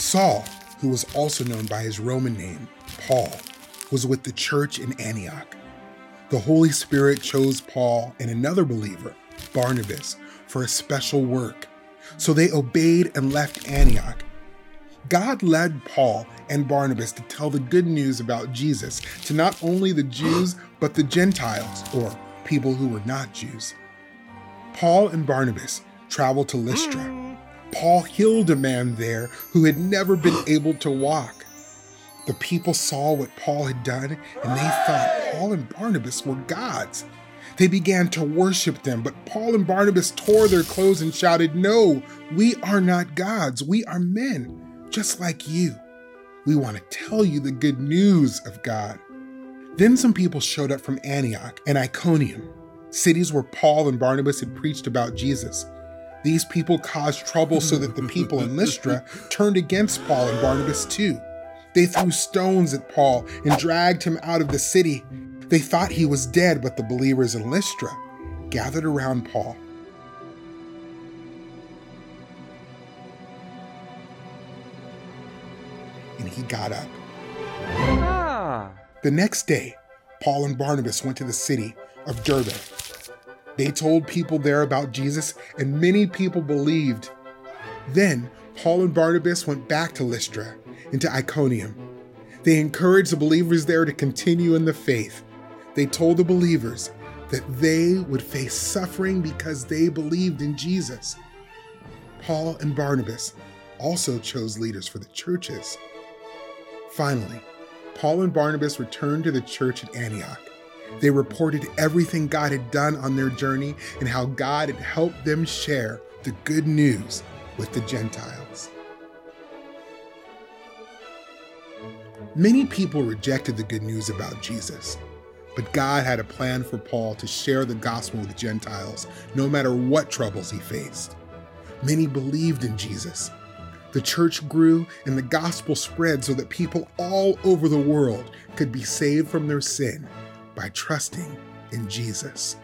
Saul, who was also known by his Roman name, Paul, was with the church in Antioch. The Holy Spirit chose Paul and another believer, Barnabas, for a special work. So they obeyed and left Antioch. God led Paul and Barnabas to tell the good news about Jesus to not only the Jews, but the Gentiles, or people who were not Jews. Paul and Barnabas traveled to Lystra. Paul healed a man there who had never been able to walk. The people saw what Paul had done, and they thought Paul and Barnabas were gods. They began to worship them, but Paul and Barnabas tore their clothes and shouted, "No, we are not gods. We are men, just like you. We want to tell you the good news of God." Then some people showed up from Antioch and Iconium, cities where Paul and Barnabas had preached about Jesus. These people caused trouble so that the people in Lystra turned against Paul and Barnabas too. They threw stones at Paul and dragged him out of the city. They thought he was dead, but the believers in Lystra gathered around Paul. And he got up. The next day, Paul and Barnabas went to the city of Derbe. They told people there about Jesus, and many people believed. Then Paul and Barnabas went back to Lystra and to Iconium. They encouraged the believers there to continue in the faith. They told the believers that they would face suffering because they believed in Jesus. Paul and Barnabas also chose leaders for the churches. Finally, Paul and Barnabas returned to the church at Antioch. They reported everything God had done on their journey and how God had helped them share the good news with the Gentiles. Many people rejected the good news about Jesus, but God had a plan for Paul to share the gospel with Gentiles, no matter what troubles he faced. Many believed in Jesus. The church grew and the gospel spread so that people all over the world could be saved from their sin by trusting in Jesus.